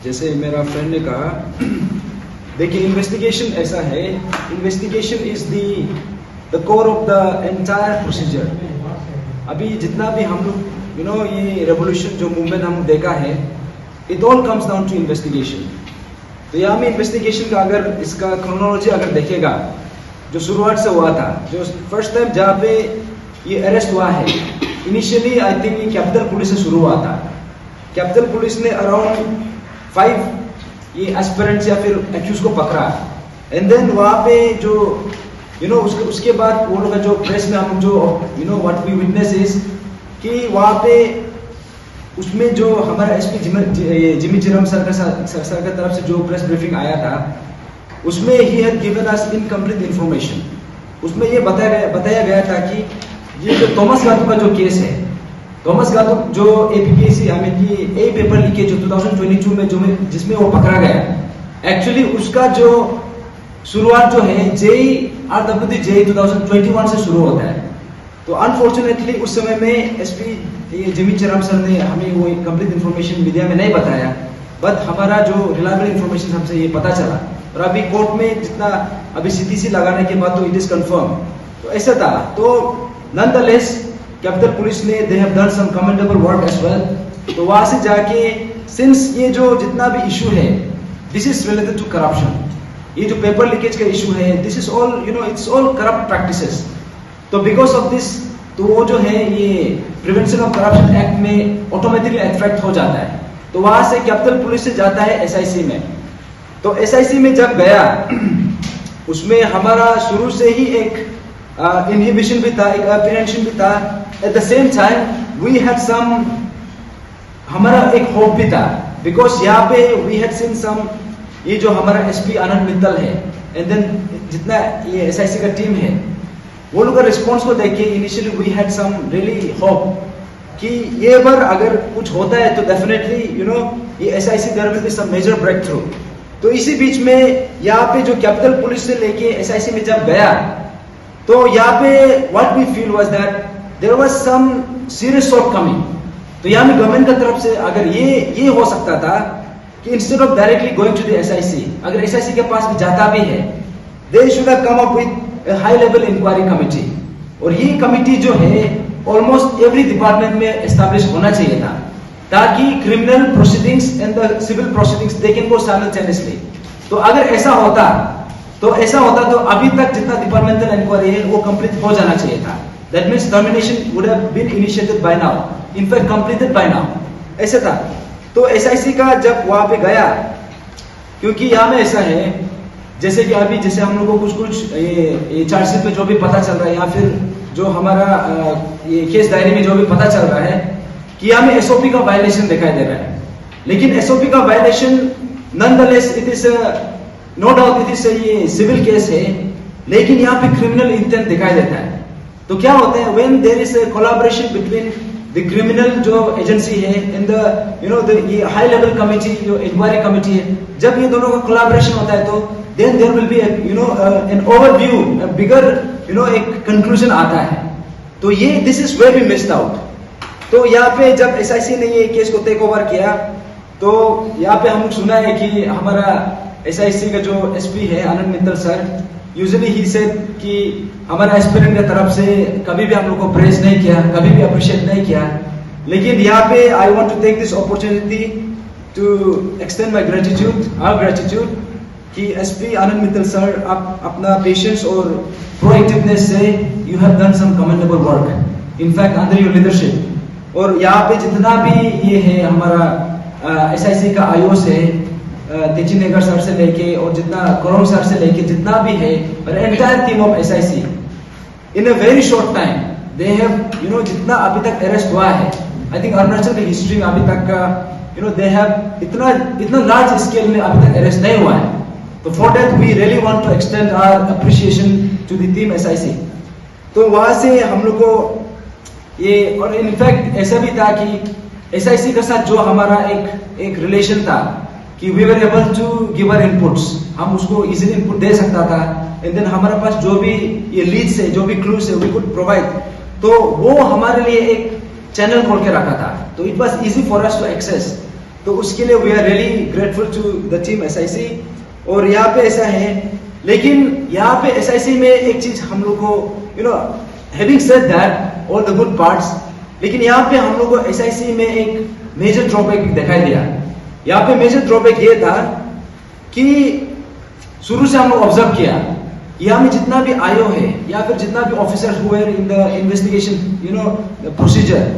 जैसे मेरा फ्रेंड ने कहा, देखिए इन्वेस्टिगेशन ऐसा है, investigation is the core of the entire procedure. अभी जितना भी हम लोग ये रेवोल्यूशन जो मूवमेंट हम देखा है, it all comes down to investigation. तो यहाँ में इन्वेस्टिगेशन का अगर इसका क्रोनोलॉजी अगर देखेगा, जो शुरुआत से हुआ था, जो फर्स्ट टाइम जहाँ पे ये अरेस्ट हुआ है, इनिशियली आई थिंक ये कैपिटल पुलिस से शुरू हुआ था। कैपिटल पुलिस ने अराउंड 5 ये एस्पिरेंट्स या फिर एक्यूज को पकड़ा, एंड देन वहाँ पे जो उसके बाद वो लोग जो प्रेस में हम जो व्हाट वी विटनेस इज कि वहाँ पे उसमें जो हमारा एसपी जिमी चिरम सर की तरफ से जो प्रेस ब्रीफिंग आया था, उसमें he had given us incomplete information. उसमें ये बताया गया था कि ये जो थॉमस गातू का जो केस है, थॉमस गातू जो एपीपीएससी आई मीन ये ए पेपर लीकेज जो 2022 में जो जिसमें वो पकड़ा गया, एक्चुअली उसका जो शुरुआत जो है RWD JEE 2021 से शुरू होता है। तो अनफॉर्चुनेटली उस समय में एसपी जिमी चिरम सर ने हमें वो कंप्लीट इन्फॉर्मेशन मीडिया में नहीं बताया, बट हमारा जो रिलायबल इन्फॉर्मेशन हमसे ये पता चला, और अभी कोर्ट में जितना अभी CTC लगाने के बाद तो इट इज कंफर्म। तो ऐसा था। तो नॉनदलेस कैपिटल पुलिस ने they have done some commendable work as well. तो वहां से जाके सिंस ये जो जितना भी इशू है, this is related to corruption, ये जो पेपर लीकेज का इशू है, this is all it's all corrupt practices. तो बिकॉज ऑफ दिस, तो वो जो है ये प्रिवेंशन ऑफ करप्शन एक्ट में ऑटोमेटिकली अट्रैक्ट हो जाता है। तो वहां से कैपिटल पुलिस से जाता है SIC में। तो SIC में जब गया, उसमें हमारा शुरू से ही एक इनहिबिशन भी था, एक अप्रीहेंशन भी था। At the same time we had some, हमारा एक होप भी था, बिकॉज यहाँ पे वी हैड सीन सम, ये जो हमारा SP आनंद मित्तल है, एंड देन जितना ये SIC का टीम है, वो लोग का रिस्पॉन्स को देख के initially we had some really hope कि ये बार अगर कुछ होता है तो डेफिनेटली ये SIC there will be some major breakthrough. तो इसी बीच में यहाँ पे जो कैपिटल पुलिस से लेके SIC में जब गया, तो यहाँ पे what we feel was that there was some serious shortcoming. तो यहाँ में गवर्नमेंट की तरफ से अगर ये हो सकता था कि instead of directly going to the SIC, अगर SIC के पास भी जाता भी है, they should have come up with high level inquiry committee. और ये कमिटी जो है ऑलमोस्ट एवरी डिपार्टमेंट में एस्टैब्लिश होना चाहिए था, ताकि criminal proceedings and the civil proceedings they can go simultaneously. तो अगर ऐसा होता तो अभी तक जितना डिपार्टमेंटल इंक्वायरी है वो कंप्लीट हो जाना चाहिए था। That means termination would have been initiated by now, in fact completed by now, ऐसा था। तो SIC का जब वहां पे गया, क्योंकि यहाँ में ऐसा है जैसे कि अभी जैसे हम लोग को कुछ ये चार्जशीट में जो भी पता चल रहा है, या फिर जो हमारा ये केस डायरी में जो भी पता चल रहा है कि यहाँ में SOP का वायलेशन दिखाई दे रहा है। लेकिन SOP का violation nonetheless it is no doubt it is ये सिविल केस है, लेकिन यहाँ पे क्रिमिनल इंटेंट दिखाई देता है। तो क्या होता है, when there is a collaboration between the criminal जो एजेंसी है एंड द ये हाई लेवल कमिटी जो इंक्वायरी कमिटी है, जब ये दोनों का कोलैबोरेशन होता है तो then there will be an overview, bigger एक कंक्लूजन आता है। तो ये this is where we missed out. तो यहाँ पे जब SIC ने ये केस को टेक ओवर किया, तो यहाँ पे हम सुना है कि हमारा SIC का जो SP है Anand Mittal sir, usually he said कि हमारा एस्पिरेंट की तरफ से कभी भी हम लोग को प्रेज नहीं किया, कभी भी अप्रिशिएट नहीं किया। लेकिन यहाँ पे I want to take this opportunity to extend my gratitude, our gratitude कि SP आनंद मित्तल सर, आप अपना पेशेंस और प्रोएक्टिवनेस से you have done some commendable work in fact under your leadership. और यहाँ पे जितना भी ये है हमारा SIC का आयोस है, तेजिनेगर सर से लेके और जितना करोंग सर से लेके जितना भी है, और entire team of SIC in a very short time they have जितना अभी तक अरेस्ट हुआ है, आई थिंक अरुणाचल की हिस्ट्री में अभी तक का दे हैव इतना लार्ज स्केल में अभी तक अरेस्ट नहीं हुआ है। तो for that we really want to extend our appreciation to the team SIC। तो वहां से हम लोग को ये, और इनफैक्ट ऐसा भी था कि SIC के साथ जो हमारा एक रिलेशन था कि we were able to give our inputs, हम उसको इजीली इनपुट दे सकता था, एंड देन हमारे पास जो भी ये लीड्स है, जो भी क्लूज है, वी कुड प्रोवाइड। तो वो हमारे लिए एक चैनल खोल के रखा था, तो it was easy for us to access. तो उसके लिए we are really grateful to the team SIC। और यहाँ पे ऐसा है, लेकिन यहाँ पे SIC में एक चीज हम लोग को having said that all the good parts, लेकिन यहाँ पे हम लोग को SIC में एक मेजर ड्रॉबैक दिखाई दिया। यहाँ पे मेजर ड्रॉबैक ये था कि शुरू से हम लोग ऑब्जर्व किया, यहाँ में जितना भी आयो है या फिर जितना भी ऑफिसर्स हुए in the investigation procedure,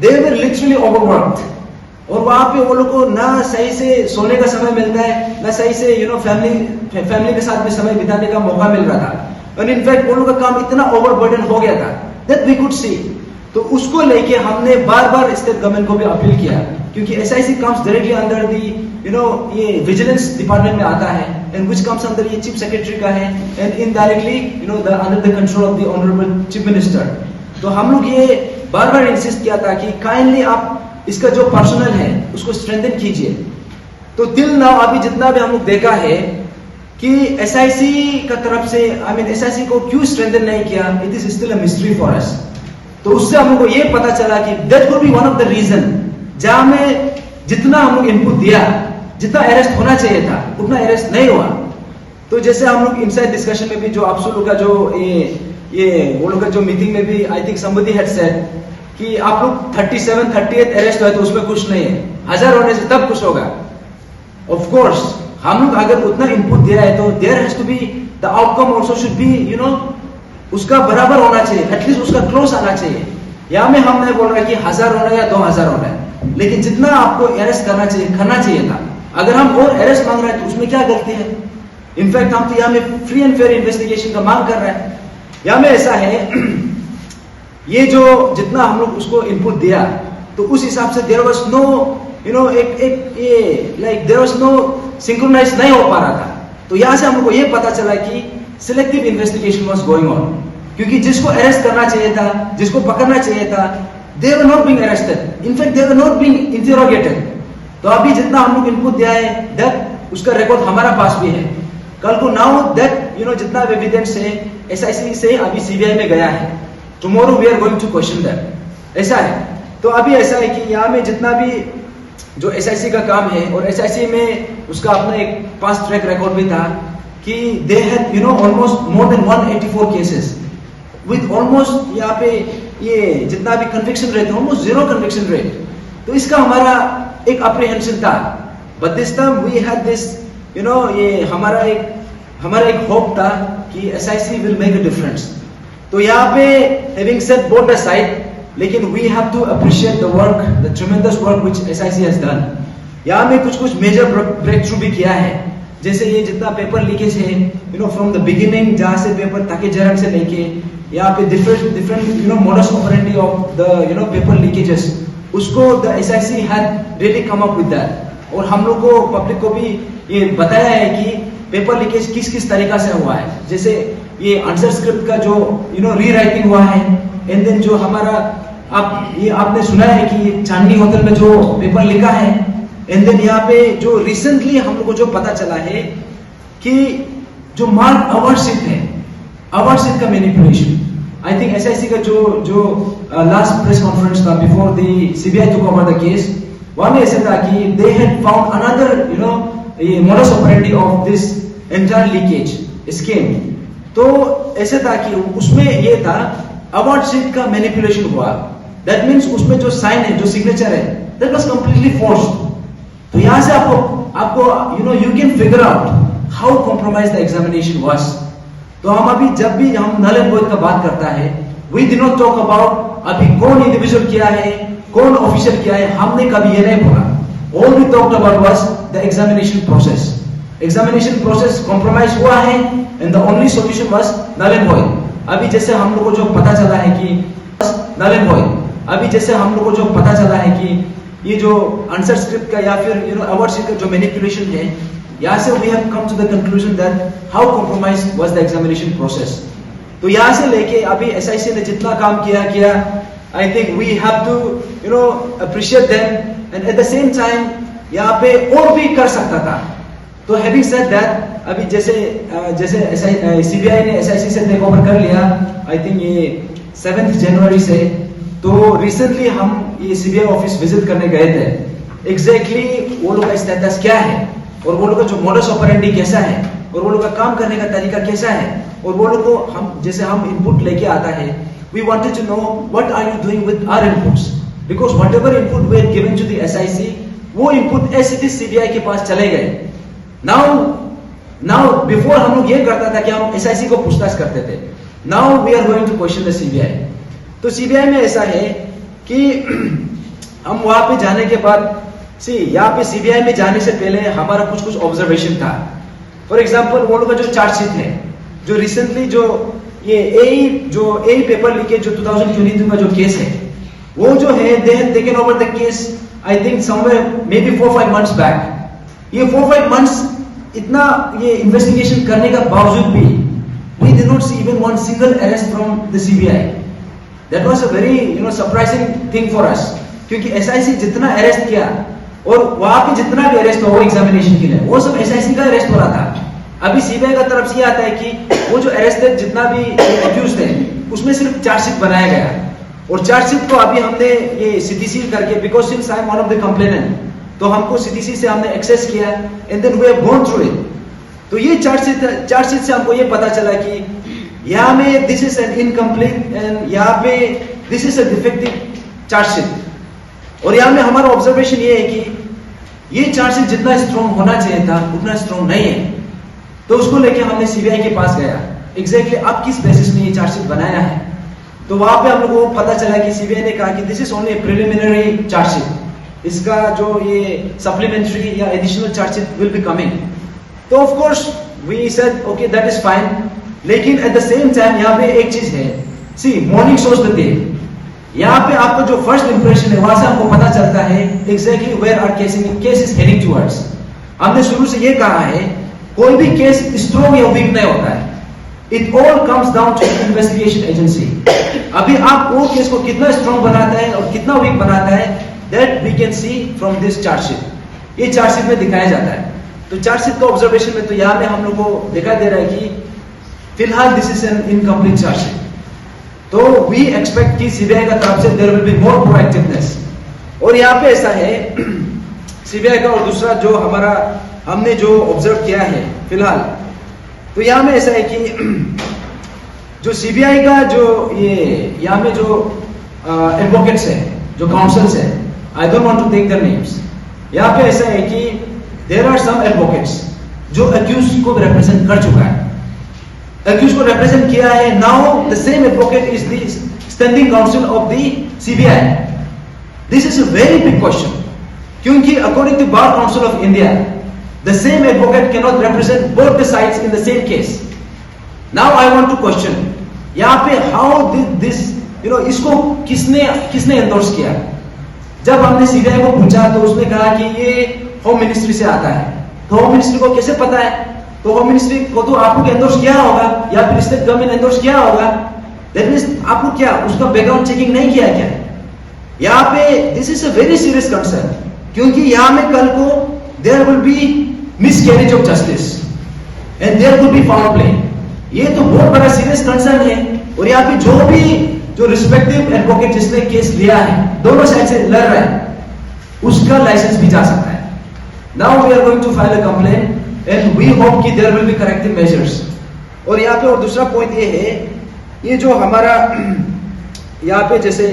they were literally overworked. और वहां पे वो लोग को ना सही से सोने का समय मिलता है, ना सही से फैमिली के साथ भी समय बिताने का मौका मिल रहा था। और इनफैक्ट वो लोग का काम इतना ओवरबर्डन हो गया था दैट वी कुड सी। तो उसको लेके हमने बार बार स्टेट गवर्नमेंट को भी अपील किया, क्योंकि SIC comes directly under the ये विजिलेंस डिपार्टमेंट में आता है, एंड व्हिच कम्स अंडर ये चीफ सेक्रेटरी का है, and indirectly under the control of the honourable chief minister. तो हम लोग ये बार बार इंसिस्ट किया था कि काइंडली आप इसका जो पर्सनल है उसको स्ट्रेंथन कीजिए। तो टिल नाउ अभी जितना भी हम लोग देखा है कि SIC का तरफ से SIC को क्यों स्ट्रेंथन नहीं किया, it is still a mystery for us. तो उससे हम लोग को ये पता चला कि that could be one of the reason, जहां में जितना हम लोग इनपुट दिया, जितना अरेस्ट होना चाहिए था उतना अरेस्ट नहीं हुआ। तो जैसे हम लोग इनसाइड डिस्कशन में भी जो आप लोग का जो ये वो लोग का जो मीटिंग में भी I think somebody had said कि आप लोग 37, 38 अरेस्ट हुए तो उसमें कुछ नहीं है, 1000 होने से तब कुछ होगा। ऑफ कोर्स हम लोग अगर उतना इनपुट दिया है तो there has to be the outcome also should be उसका बराबर होना चाहिए, एटलीस्ट उसका क्लोज आना चाहिए। यहाँ में हम नहीं बोल रहे कि 1000 होना है या 2000 होना है, लेकिन जितना आपको अरेस्ट करना चाहिए था। अगर हम और अरेस्ट मांग रहे हैं तो उसमें क्या गलती है? इनफैक्ट हम तो यहाँ में फ्री एंड फेयर इन्वेस्टिगेशन का मांग कर रहे हैं। यहाँ में ऐसा है ये जो जितना हम लोग उसको इनपुट दिया तो उस हिसाब से there was no there was no synchronize नहीं हो पा रहा था। तो यहाँ से हमको ये पता चला कि selective investigation was going on, क्योंकि जिसको अरेस्ट करना चाहिए था, जिसको पकड़ना चाहिए था, they were not being arrested, in fact they were not being interrogated. तो अभी जितना हम लोग इनपुट दिया है दैट उसका रिकॉर्ड हमारा पास भी है। कल को नाउ दैट जितना एविडेंस है SIC से अभी CBI में गया है, tomorrow we are going to question that. ऐसा है। तो अभी ऐसा है कि यहाँ में जितना भी जो SIC का काम है, और SIC में उसका अपना एक पास्ट ट्रैक रिकॉर्ड भी था कि they had almost more than 184 cases with almost यहाँ पे ये जितना भी conviction rate almost 0 conviction rate. तो इसका हमारा एक अप्रीहेंशन था, but this time we had this ये हमारा एक होप था कि SIC will make a difference. तो यहाँ पे having said both the side, लेकिन we have to appreciate the work, the tremendous work which SIC has done. यहाँ में कुछ मेजर ब्रेक थ्रू भी किया है, जैसे ये जितना पेपर लीकेज है फ्रॉम द बिगिनिंग, जहाँ से पेपर ताकि जरंग से लेके यहाँ पे different modus operandi of the paper leakages, उसको the SIC had really come up with that. और हम लोग को पब्लिक को भी ये बताया है कि पेपर लीकेज किस किस तरीका से हुआ है। जैसे ये आंसर स्क्रिप्ट का जो रीराइटिंग हुआ है, एंड देन जो हमारा आपने सुना है कि चांदनी होटल में जो पेपर लिखा है, एंड देन यहाँ पे जो रिसेंटली हम लोग को जो पता चला है कि जो मार्क अवार्ड शीट है, अवार्ड शीट का मैनिपुलेशन। आई थिंक SIC का जो लास्ट प्रेस कॉन्फ्रेंस था before the CBI took over the case, वहां में ऐसा था कि दे हैड फाउंड अनदर ये modus operandi of this entire leakage scheme. तो ऐसे था कि उसमें ये था अवार्ड शीट का मैनिपुलेशन हुआ। दैट मीन्स उसमें जो साइन है, जो सिग्नेचर है, दैट वाज कंप्लीटली फोर्स्ड। तो यहाँ से आपको you can figure out how compromise the examination was. तो हम अभी जब भी हम नल एंड वॉइड का बात करता है, we did not talk about अभी कौन इंडिविजुअल किया है, कौन ऑफिशियल किया है, हमने कभी ये नहीं बोला। All we talked about was the examination process. Examination process compromise हुआ है and the only solution was null and void. अभी जैसे हम लोग को जो पता चला है कि नल एंड वॉइड, अभी जैसे हम लोग को जो पता चला है कि ये जो आंसर स्क्रिप्ट का या फिर अवार्ड शीट का जो मैनिपुलेशन है, यहाँ से we have come to the conclusion that how compromise was the examination process. तो यहाँ से लेके अभी SIC ने जितना काम किया, I think we have to appreciate them, and at the same time यहाँ पे और भी कर सकता था। तो हैविंग सेड दैट, अभी जैसे CBI ने SIC से टेक ओवर कर लिया, आई थिंक ये 7 जनवरी से। तो रिसेंटली हम ये CBI ऑफिस विजिट करने गए थे, एग्जैक्टली वो लोग का स्टेटस क्या है, और वो लोग का जो मोडस ऑपरेंडी कैसा है, और वो लोग का काम करने का तरीका कैसा है, और वो लोग को हम जैसे हम इनपुट लेके आता है, we wanted to know what are you doing with our inputs, because whatever input we have given to the SIC, वो input as it is CBI के पास चले गए। नाउ बिफोर हम लोग ये करता था कि हम एसआईसी को पूछताछ करते थे, now we are going to question the CBI. तो सीबीआई में ऐसा है कि हम वहां पे जाने के बाद यहाँ पे सीबीआई में जाने से पहले हमारा कुछ ऑब्जर्वेशन था। फॉर एग्जांपल वो लोग का जो चार्जशीट है, जो रिसेंटली जो ये ए पेपर लीकेज जो 2022 का जो केस है, वो जो है they have taken over the case I think somewhere may be 4-5 months back. ये 4-5 मंथ्स इतना ये इन्वेस्टिगेशन करने का बावजूद भी we did not see even one single arrest from the CBI. That was a very surprising thing for us, क्योंकि SIC जितना arrest किया और वहां पे जितना भी अरेस्ट हुआ एग्जामिनेशन के लिए, वो सब एसआईसी का अरेस्ट हो रहा था। अभी सीबीआई का तरफ से ये आता है कि वो जो अरेस्टेड जितना भी एक्यूज्ड है उसमें सिर्फ चार्जशीट बनाया गया, और चार्जशीट को अभी हमने ये सीटीसी करके, because since I am one of the complainant, तो हमको सीटीसी से हमने एक्सेस किया and then we have gone through it. तो ये चार्जशीट से हमको ये पता चला कि यहाँ में this is an incomplete and यहाँ पे this is a defective chargesheet. और यहाँ में हमारा ऑब्जर्वेशन ये है कि ये चार्जशीट जितना स्ट्रॉन्ग होना चाहिए था उतना स्ट्रॉन्ग नहीं है। तो उसको लेके हमने सीबीआई के पास गया, एग्जैक्टली आप किस बेसिस में ये चार्जशीट बनाया है। तो वहां पे हम लोग को पता चला कि सीबीआई ने कहा कि this is only preliminary chargesheet, इसका जो ये सप्लीमेंट्री या additional chargesheet will be coming. तो of course we said okay that is fine, लेकिन एट द सेम टाइम यहाँ पे एक चीज है, see morning shows the day. यहाँ पे आपका जो फर्स्ट इंप्रेशन है वहां से हमको पता चलता है exactly where our case is heading towards. हमने शुरू से ये कहा है कोई भी केस स्ट्रॉन्ग या वीक नहीं होता है, it all comes down to investigation agency. अभी आप वो केस को कितना स्ट्रॉन्ग बनाता है और कितना वीक बनाता है, that we can see from this charge sheet. ये चार्जशीट में दिखाया जाता है। तो चार्जशीट का ऑब्जर्वेशन में तो यहाँ पे हम लोग को दिखाई दे रहा है कि फिलहाल this is an incomplete chargesheet. तो वी एक्सपेक्ट कि सीबीआई का तरफ से there will be more proactiveness. और यहाँ पे ऐसा है सीबीआई का, और दूसरा जो हमारा हमने जो ऑब्जर्व किया है फिलहाल, तो यहाँ में ऐसा है कि जो सीबीआई का जो ये यहाँ में जो एडवोकेट्स है, जो काउंसिल्स है, I don't want to take their names. यहाँ पे ऐसा है कि देयर आर सम एडवोकेट्स जो अक्यूज को रिप्रेजेंट कर चुका है, अक्यूज को रिप्रेजेंट किया है। Now the same advocate is the standing council of the CBI. This is a very big question, क्योंकि according to bar council of India the same advocate cannot represent both the sides in the same case. Now I want to question, यहाँ पे how did this, इसको किसने endorse किया? जब हमने CBI को पूछा तो उसने कहा कि ये होम मिनिस्ट्री से आता है। तो होम मिनिस्ट्री को कैसे पता है? तो होम मिनिस्ट्री को तो आपको एंडोर्स किया होगा या फिर स्टेट गवर्नमेंट एंडोर्स किया होगा। दैट मींस आपको क्या उसका बैकग्राउंड चेकिंग नहीं किया क्या? यहाँ पे this is a very serious concern, क्योंकि यहाँ में कल को there will be miscarriage of justice and there will be foul play। ये तो बहुत बड़ा सीरियस कंसर्न है। और यहाँ पे जो रिस्पेक्टिव एडवोकेट जिसने केस लिया है, दोनों साइड से लड़ रहा है, उसका लाइसेंस भी जा सकता है। Now we are going to file a complaint and we hope कि there will be corrective measures. और यहाँ पे और दूसरा पॉइंट ये है, ये जो हमारा यहाँ पे जैसे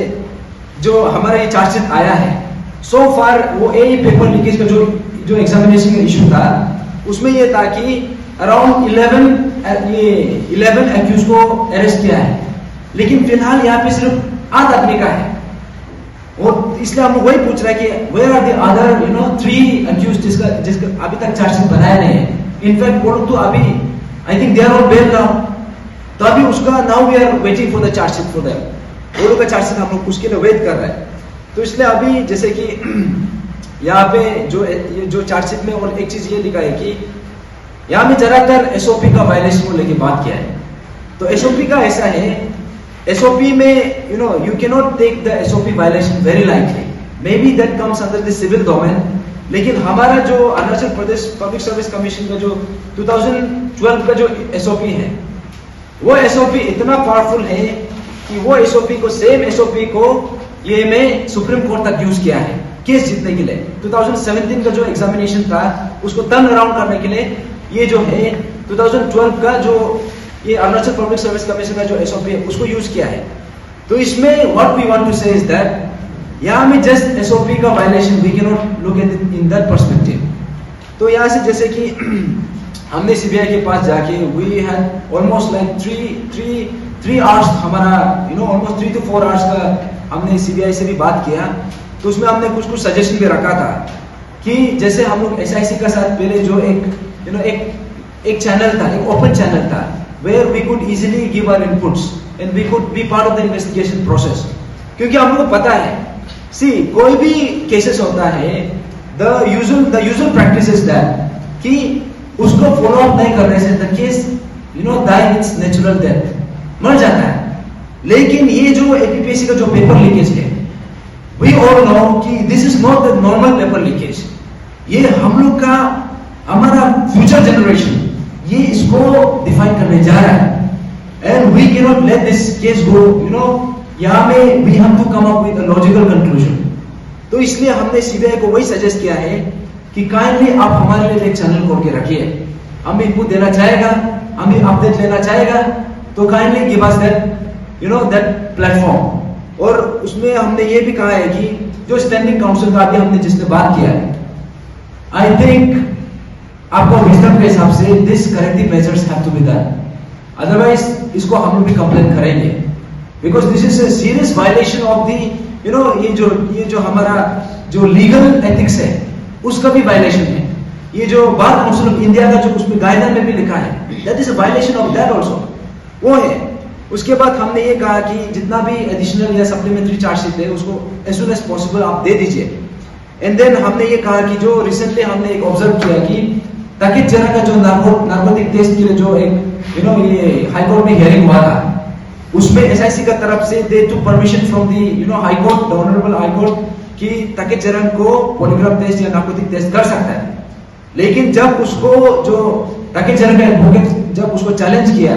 जो हमारा ये चार्जशीट आया है, सो फार वो ए पेपर लीकेज का जो एग्जामिनेशन इशू था, उसमें ये था कि अराउंड 11 एक्यूज को अरेस्ट किया है, लेकिन फिलहाल यहाँ पे सिर्फ 8 आदमी का है। और इसलिए हम वही पूछ रहे हैं कि where are the other 3 accused जिसका अभी तक चार्जशीट बनाया नहीं है। इनफैक्ट वो लोग तो अभी I think they are on bail now, तो अभी उसका now we are waiting for the chargesheet for that. वो लोग का चार्जशीट हम लोग उसके लिए वेट कर रहे हैं। तो इसलिए अभी जैसे कि यहाँ पे जो चार्जशीट में और एक चीज ये लिखा है कि यहाँ में ज्यादातर एसओपी का वायलेशन को लेके बात किया है। तो एसओपी का ऐसा है, एसओपी में you can not take the SOP violation very lightly, maybe that comes under the civil domain. लेकिन हमारा जो Arunachal Pradesh public service commission का जो 2012 का जो एसओपी है, वो एसओपी इतना पावरफुल है कि वो एसओपी को सेम एसओपी को ये में सुप्रीम कोर्ट तक यूज किया है केस जीतने के लिए 2017 का जो एग्जामिनेशन था उसको टर्न अराउंड करने के लिए ये जो है 2012 का जो ये अरुणाचल पब्लिक सर्विस कमीशन का जो एसओपी है उसको यूज किया है। तो इसमें what we want to say is that यहाँ में जस्ट एसओपी का violation we can not look at it in that perspective. तो यहाँ से जैसे कि हमने सीबीआई के पास जाके we had almost like 3 hours हमारा ऑलमोस्ट 3 to 4 आवर्स का हमने सीबीआई से भी बात किया। तो उसमें हमने कुछ सजेशन भी रखा था कि जैसे हम लोग एसआईसी का साथ पहले जो एक चैनल था, एक ओपन चैनल था where we could easily give our inputs and we could be part of the investigation process. क्योंकि हम लोग को पता है कोई भी केसेस होता है the usual practice is that कि उसको फॉलो अप नहीं करने से the case die it's natural death, मर जाता है। लेकिन ये जो एपीपीएससी का जो पेपर लीकेज है वी ऑल नो कि this is not the normal paper leakage. ये हम लोग का हमारा फ्यूचर जनरेशन ये इसको डिफाइन करने जा रहा है and we can not let this case go. यहाँ में we have to come up with a logical conclusion. तो इसलिए हमने सीबीआई को वही सजेस्ट किया है कि काइंडली आप हमारे लिए एक चैनल खोल के रखिए, हम इनपुट देना चाहेगा, हमें अपडेट लेना चाहेगा तो kindly give us that platform. और उसमें हमने ये भी कहा है कि जो स्टैंडिंग काउंसिल का अभी हमने जिसने बात किया है आई थिंक आपको विजडम के हिसाब से this corrective measures have to be done, otherwise इसको हम लोग भी कंप्लेन करेंगे because this is a serious violation of the ये जो हमारा जो लीगल एथिक्स है उसका भी वायलेशन है। ये जो बार काउंसिल ऑफ इंडिया का जो उसमें गाइडलाइन में भी लिखा है that is a violation of that also, वो है। उसके बाद हमने ये कहा कि जितना भी एडिशनल या सप्लीमेंट्री चार्जशीट है उसको एज सुन एज पॉसिबल आप दे दीजिए। एंड देन हमने ये कहा कि जो रिसेंटली हमने एक ऑब्जर्व किया कि ताकि जरा का जो नार्कोटिक टेस्ट के लिए जो एक ये हाईकोर्ट में हियरिंग हुआ था उसमें एसआईसी का तरफ से they to permission from the high court, the honourable high court कि ताकि जरन को पॉलीग्राफ टेस्ट या नार्कोटिक टेस्ट कर सकता है। लेकिन जब उसको जो ताकि जरन का एडवोकेट जब उसको चैलेंज किया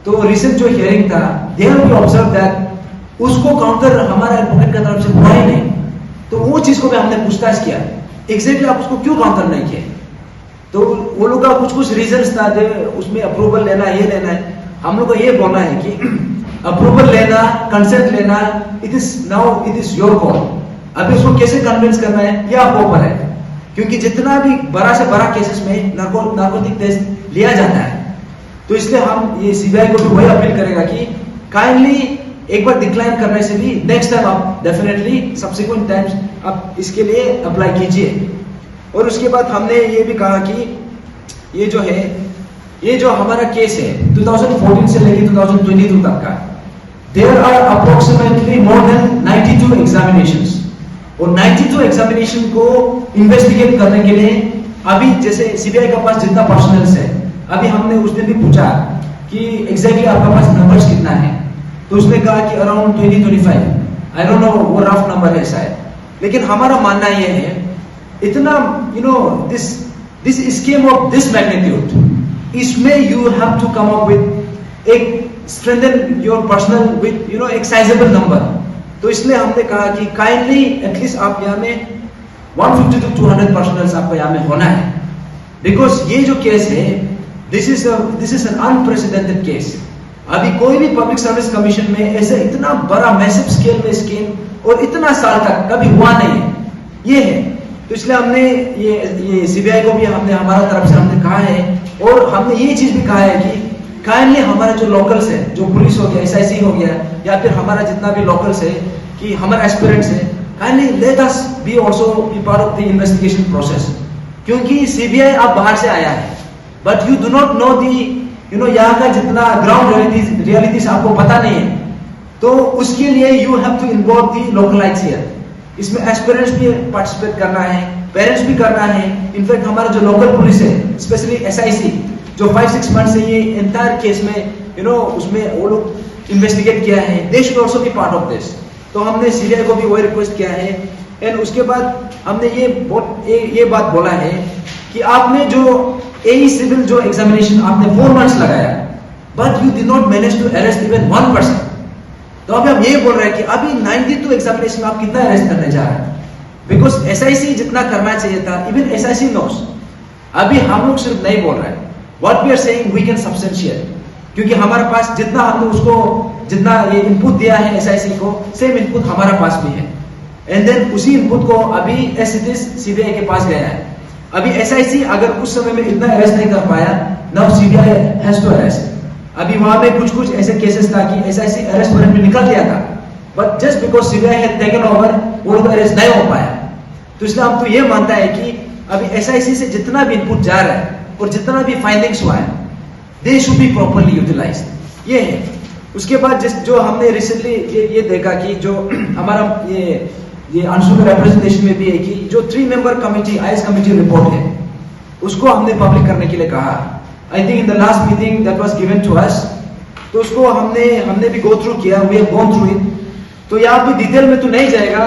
तो रिसेंट जो हियरिंग था they have B observe that उसको काउंटर हमारा एडवोकेट का तरफ से हुआ ही नहीं। तो वो चीज को भी हमने पूछताछ किया एग्जैक्टली आप उसको क्यों काउंटर नहीं किए। तो वो लोग का कुछ रीजंस था उसमें अप्रूवल लेना है, ये लेना है। हम लोग को ये बोलना है कि अप्रूवल लेना, कंसेंट लेना इट इज योर कॉल। अभी उसको कैसे कन्विंस करना है ये आपके ऊपर है, क्योंकि जितना भी बड़ा से बड़ा केसेस में नार्कोटिक टेस्ट लिया जाता है। तो इसलिए हम ये सीबीआई को भी वही अपील करेगा कि काइंडली एक बार डिक्लाइन करने से भी नेक्स्ट टाइम आप डेफिनेटली सब्सिक्वेंट टाइम्स आप इसके लिए अप्लाई कीजिए। और उसके बाद हमने ये भी कहा कि ये जो हमारा केस है 2014 से लेकर 2022 तक का there are approximately more than 92 examinations. और 92 एग्जामिनेशन को इन्वेस्टिगेट करने के लिए अभी जैसे सीबीआई का पास जितना पर्सनल्स है, अभी हमने उस दिन भी पूछा कि एग्जैक्टली आपका पास नंबर्स कितना है, तो उसने कहा कि अराउंड 20-25, आई डोंट नो वो रफ नंबर है शायद। लेकिन हमारा मानना यह है इतना this scheme of this magnitude, इसमें you have to come up with एक स्ट्रेंथन योर पर्सनल विद एक साइजेबल नंबर। तो इसलिए हमने कहा कि काइंडली एटलीस्ट आप यहाँ में 150 to 200 पर्सनल्स आपको यहाँ में होना है, बिकॉज ये जो केस है this is an unprecedented case. अभी कोई भी पब्लिक सर्विस कमीशन में ऐसे इतना बड़ा मैसिव स्केल में स्कीम और इतना साल तक कभी हुआ नहीं है, ये है। तो इसलिए हमने ये सीबीआई को भी हमने हमारा तरफ से हमने कहा है, और हमने ये चीज भी कहा है कि काइंडली हमारा जो लोकल्स है, जो पुलिस हो गया, एसआईसी हो गया, या फिर हमारा जितना भी लोकल्स है कि हमारा एस्पिरेंट्स है, kindly let us be also be part of the investigation process. क्योंकि सीबीआई आप बाहर से आया है but you do not know the यहाँ का जितना ग्राउंड रियलिटीज आपको पता नहीं है, तो उसके लिए you have to involve the localites here. इसमें एस्पिरेंट्स भी पार्टिसिपेट करना है, पेरेंट्स भी करना है। इनफैक्ट हमारा जो लोकल पुलिस है, स्पेशली एसआईसी, जो 5-6 मंथ से ये एंटायर केस में उसमें वो लोग इन्वेस्टिगेट किया है, they should also be part of this. तो हमने सीबीआई को भी वही रिक्वेस्ट किया है। एंड उसके बाद हमने ये बात बोला है कि आपने जो एई सिविल जो एग्जामिनेशन आपने 4 मंथ्स लगाया, but you did not manage to arrest even 1%। तो अभी हम ये बोल रहे हैं कि अभी 92 एग्जामिनेशन में आप कितना अरेस्ट करने जा रहे हैं। बिकॉज SIC जितना करना चाहिए था, इवन SIC नोस, अभी हम लोग सिर्फ नहीं बोल रहे हैं, what we are saying we can substantiate, क्योंकि हमारे पास जितना हमने उसको जितना ये इनपुट दिया है SIC को, सेम इनपुट हमारा पास भी है, एंड देन उसी इनपुट को अभी एज इट इज CBI के पास गया है। अभी SIC अगर उस समय में इतना अरेस्ट नहीं कर पाया, now CBI has to arrest. अभी वहां पे कुछ ऐसे केसेस था कि SIC अरेस्ट वारंट में निकल गया था, but just because CBI had taken over, वो लोग अरेस्ट नहीं हो पाया। तो इसलिए हम तो ये मानता है कि अभी SIC से जितना भी इनपुट जा रहा है और जितना भी फाइंडिंग्स हुआ है, they should be properly utilised, ये है। उसके बाद जो हमने रिसेंटली ये देखा कि जो हमारा ये अंशु के रिप्रेजेंटेशन में भी है कि जो 3 member committee IS committee report है, उसको हमने पब्लिक करने के लिए कहा। I think in the last meeting that was given to us, तो उसको हमने भी गो थ्रू किया, we have gone through it. तो यहाँ पे डिटेल में तो नहीं जाएगा।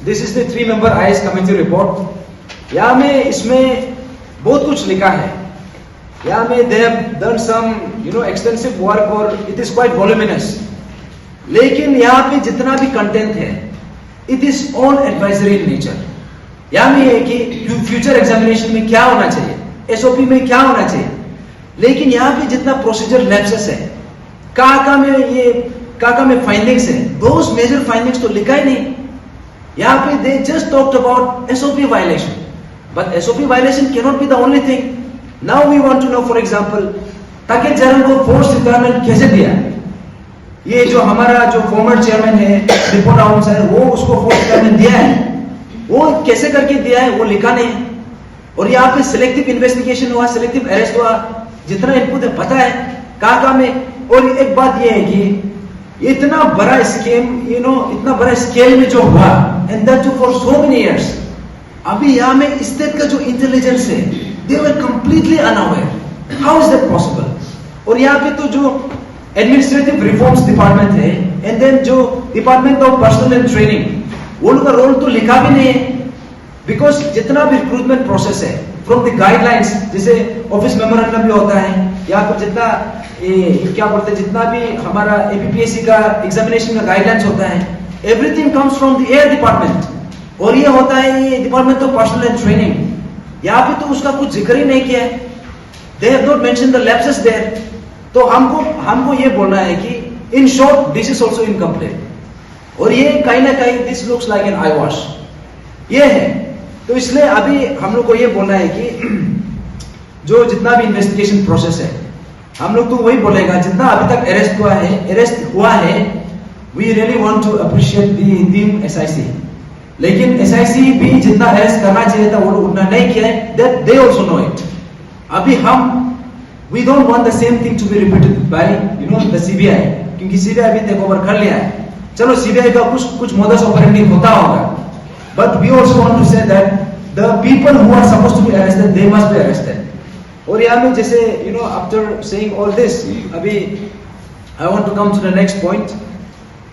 This is the 3 member IS committee report. यहाँ में इसमें बहुत कुछ लिखा है, यहाँ में they have done some extensive work और इट इज क्वाइट वॉल्यूमिनस, लेकिन यहाँ पे जितना भी कंटेंट है it is on advisory in nature. यहाँ में है कि फ्यूचर एग्जामिनेशन में क्या होना चाहिए, SOP में क्या होना चाहिए, लेकिन यहाँ पे जितना प्रोसीजर लैप्सेस है, का में फाइंडिंग्स है, दोस मेजर फाइंडिंग्स तो लिखा ही नहीं। यहाँ पे they just talked about SOP violation, but SOP violation can not be the only thing. Now we want to know, for example, ताकि जनरल को फोर्स रिक्वायरमेंट कैसे दिया, ये जो हमारा जो फॉर्मर चेयरमैन है रिपोर्ट आउट है, वो उसको फोर्स रिक्वायरमेंट दिया है, वो कैसे करके दिया है वो लिखा नहीं है। और यहाँ पे सिलेक्टिव इन्वेस्टिगेशन हुआ, सिलेक्टिव अरेस्ट हुआ, जितना इनपुट है पता है कहाँ में। और एक बात ये है कि इतना बड़ा स्कीम, इतना बड़ा स्केल में जो हुआ, and that for so many years, अभी यहाँ में स्टेट का जो इंटेलिजेंस है, they were completely unaware. How is that possible? और यहाँ पे तो जो एडमिनिस्ट्रेटिव रिफॉर्म्स डिपार्टमेंट है, एंड देन जो department of personnel and training, वो लोग का रोल तो लिखा भी नहीं है। बिकॉज जितना भी रिक्रूटमेंट प्रोसेस है, फ्रॉम द गाइडलाइंस, जैसे ऑफिस मेमोरेंडम भी होता है, या फिर जितना क्या बोलते हैं, जितना भी हमारा APPSC का एग्जामिनेशन का गाइडलाइंस होता है, everything comes from the air department, और ये होता है ये department of personnel and training. यहाँ पे तो उसका कुछ जिक्र ही नहीं किया है, they have not mention the lapses there. तो हमको ये बोलना है कि in short this is also incomplete, और ये कहीं ना कहीं this looks like an eyewash, ये है। तो इसलिए अभी हम लोग को ये बोलना है कि जो जितना भी इन्वेस्टिगेशन प्रोसेस है, हम लोग तो वही बोलेगा, जितना अभी तक अरेस्ट हुआ है, we really want to appreciate the team SIC, लेकिन SIC भी जितना अरेस्ट करना चाहिए था वो लोग उतना नहीं किया है, that they also know it. अभी we don't want the same thing to be repeated by the CBI, क्योंकि CBI भी टेक ओवर कर लिया है। चलो CBI का कुछ मोडस ऑपरेंडी होता होगा, but we also want to say that the people who are supposed to be arrested, they must be arrested। और यहाँ में जैसे after saying all this, अभी I want to come to the next point।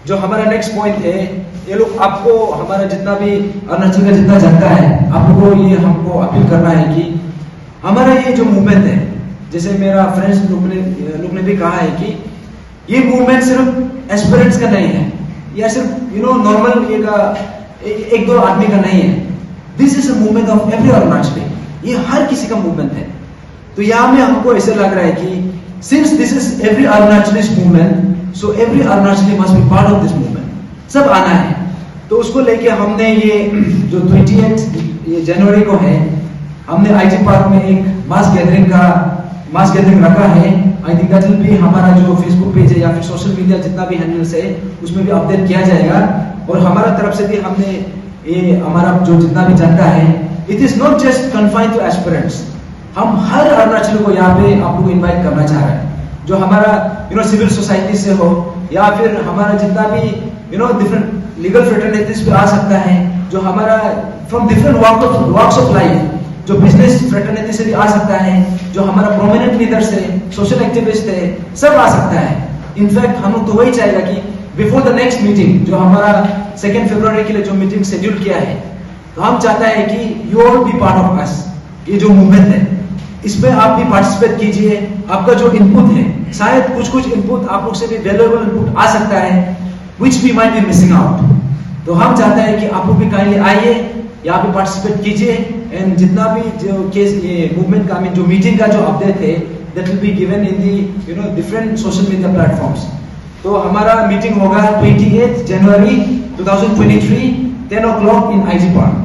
जो हमारा next point है, ये लोग आपको हमारा जितना भी अरुणाचल का जितना जनता है, आप लोगों को ये हमको अपील करना है कि हमारा ये जो मूवमेंट है, जैसे मेरा फ्रेंड्स लोग ने भी कहा है कि ये मूवमेंट सिर्फ एस्पिरेंट्स का नहीं है, या सिर्फ नॉर्मल एक दो आदमी का नहीं है। This is a movement of every Arunachali, ये हर किसी का मूवमेंट है। तो यहाँ में हमको ऐसे लग रहा है कि since this is every Arunachali's movement, so every Arunachali must be part of this movement, सब आना है। तो उसको लेके हमने ये जो 28 जनवरी को है, हमने IG पार्क में एक मास गैदरिंग रखा है। I think that will be हमारा जो फेसबुक पेज है या फिर सोशल मीडिया जितना भी हैंडल्स है, उसमें भी अपडेट किया जाएगा। और हमारा तरफ से भी हमने ये हमारा जो जितना भी जनता है, it is not just confined two aspirants, हम हर अरुणाचल को यहाँ पे आप लोग इन्वाइट करना चाह रहे हैं, जो हमारा सिविल सोसाइटी से हो, या फिर हमारा जितना भी डिफरेंट लीगल फ्रेटर्निटीज पे आ सकता है, जो हमारा from different walks of life, जो बिजनेस फ्रेटर्निटी से भी आ सकता है, जो हमारा प्रोमिनेंट लीडर्स है, सोशल एक्टिविस्ट है, सब आ सकता है। इनफैक्ट हम तो वही चाहेगा कि बिफोर द नेक्स्ट मीटिंग, जो हमारा 2 फरवरी के लिए जो मीटिंग शेड्यूल किया है, तो हम चाहता है कि you all B part of us, ये जो मूवमेंट है इसमें आप भी पार्टिसिपेट कीजिए। आपका जो इनपुट है, शायद कुछ इनपुट आप लोग से भी वैल्यूएबल इनपुट आ सकता है, which we might be missing out। तो हम चाहते हैं कि आप लोग भी काइंडली आइए, यहाँ पे पार्टिसिपेट कीजिए, एंड जितना भी जो केस ये मूवमेंट का जो मीटिंग का जो अपडेट है that will be given in the different social media platforms. तो हमारा मीटिंग होगा 28 जनवरी 2023 10 o'clock इन IG पार्क।